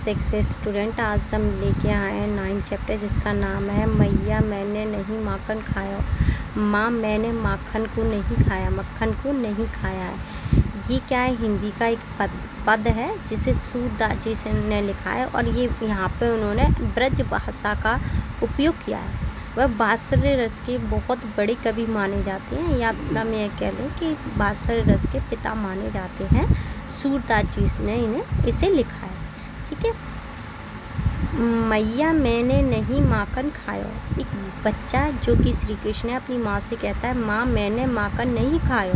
6 student. आज हम लेके आए हैं 9 चैप्टर जिसका नाम है मैया मैंने नहीं माखन खाया। माँ मैंने माखन को नहीं खाया, मक्खन को नहीं खाया है। ये क्या है, हिंदी का एक पद है जिसे सूरदास जी ने लिखा है और ये यहाँ पे उन्होंने ब्रज भाषा का उपयोग किया है। वह बात्सल्य रस के बहुत बड़े कवि माने जाते हैं, या अपना मैं कह लें कि बात्सल्य रस के पिता माने जाते हैं। सूरदास जी ने इसे लिखा है। ठीक है। मैया मैंने नहीं माखन खाया। एक बच्चा जो कि श्री कृष्ण अपनी माँ से कहता है, माँ मैंने माखन नहीं खाया।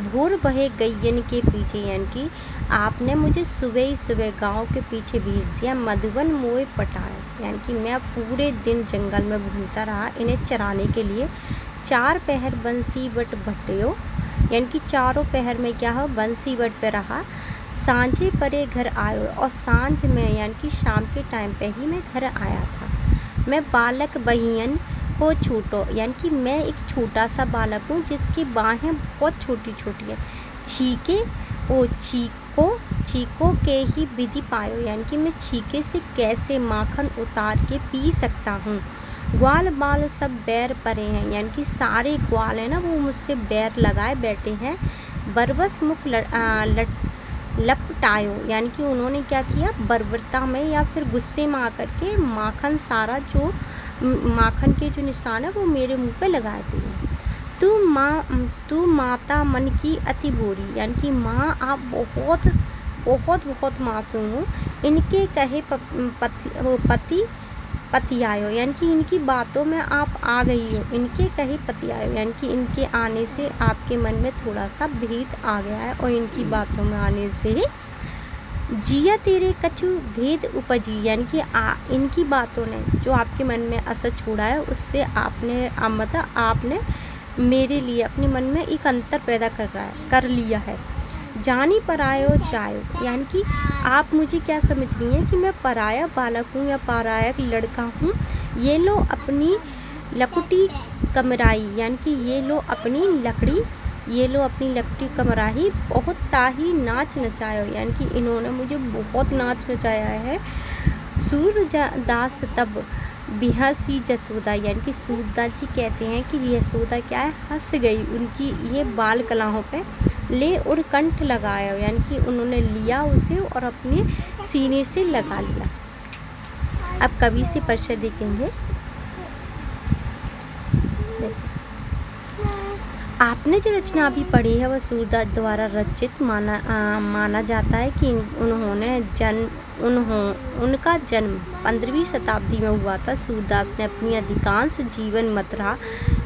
भोर बहे गैयन के पीछे, यानी कि आपने मुझे सुबह ही सुबह गांव के पीछे भेज दिया। मधुबन मोए पटाया, यानी कि मैं पूरे दिन जंगल में घूमता रहा इन्हें चराने के लिए। चार पहर बंसी बट भट्टियो, यानी कि चारों पहर में क्या हो, बंसी बट पे रहा। सांझे परे घर आयो, और सांझ में यानी कि शाम के टाइम पे ही मैं घर आया था। मैं बालक बहियन को छूटो, यानी कि मैं एक छोटा सा बालक हूँ जिसकी बाहें बहुत छोटी छोटी है। छीके ओ छीको के ही विधि पायो, यानी कि मैं छीके से कैसे माखन उतार के पी सकता हूँ। ग्वाल बाल सब बैर परे हैं, यानी कि सारे ग्वाल हैं ना वो मुझसे बैर लगाए बैठे हैं। बरबस मुख लपटायो, यानी कि उन्होंने क्या किया, बर्बरता में या फिर गुस्से में आकर के माखन सारा जो माखन के जो निशान है वो मेरे मुंह पे लगा दिए। तू माता मन की अति बोरी, यानी कि माँ आप बहुत बहुत बहुत मासूम हो। इनके कहे पतियायो, यानी कि इनकी बातों में आप आ गई हो। इनके कहे पतियायो, यानी कि इनके आने से आपके मन में थोड़ा सा भेद आ गया है, और इनकी बातों में आने से जिया तेरे कछु भेद उपजी, यानी कि इनकी बातों ने जो आपके मन में असर छोड़ा है उससे आपने मेरे लिए अपने मन में एक अंतर पैदा कर लिया है। जानी परायो जायो, यानी कि आप मुझे क्या समझ रही हैं कि मैं पराया बालक हूँ या पराया लड़का हूँ। ये लो अपनी लकुटी कमराई, यानी कि ये लो अपनी लकड़ी कमराही। बहुत ताही नाच नचायो, यानी कि इन्होंने मुझे बहुत नाच नचाया है। सूरदास तब बिहसी जसोदा, यानी कि सूरदास जी कहते हैं कि यशोदा क्या है, हंस गई उनकी ये बाल कलाओं पे। ले और कंठ लगाया, यानी कि उन्होंने लिया उसे और अपने सीने से लगा लिया। अब कवि से परिचय देखेंगे। आपने जो रचना अभी पढ़ी है वह सूरदास द्वारा रचित माना जाता है कि उनका जन्म 15वीं शताब्दी में हुआ था। सूरदास ने अपनी अधिकांश जीवन मथुरा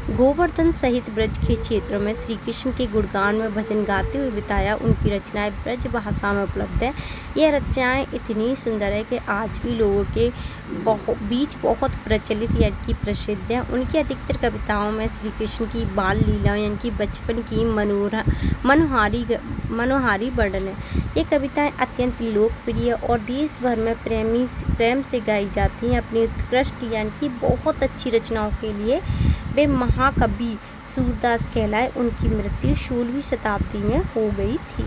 गोवर्धन सहित ब्रज के क्षेत्रों में श्री कृष्ण के गुणगान में भजन गाते हुए बिताया। उनकी रचनाएं ब्रज भाषा में उपलब्ध है। यह रचनाएं इतनी सुंदर है कि आज भी लोगों के बीच बहुत प्रचलित यानी कि प्रसिद्ध है। उनकी अधिकतर कविताओं में श्री कृष्ण की बाल लीलाओं यानी कि बचपन की मनोहारी वर्णन है। ये कविताएं अत्यंत लोकप्रिय और देश भर में प्रेम से गाई जाती हैं। अपनी उत्कृष्ट यानी कि बहुत अच्छी रचनाओं के लिए वे महाकवि सूरदास कहलाए। उनकी मृत्यु 16वीं शताब्दी में हो गई थी।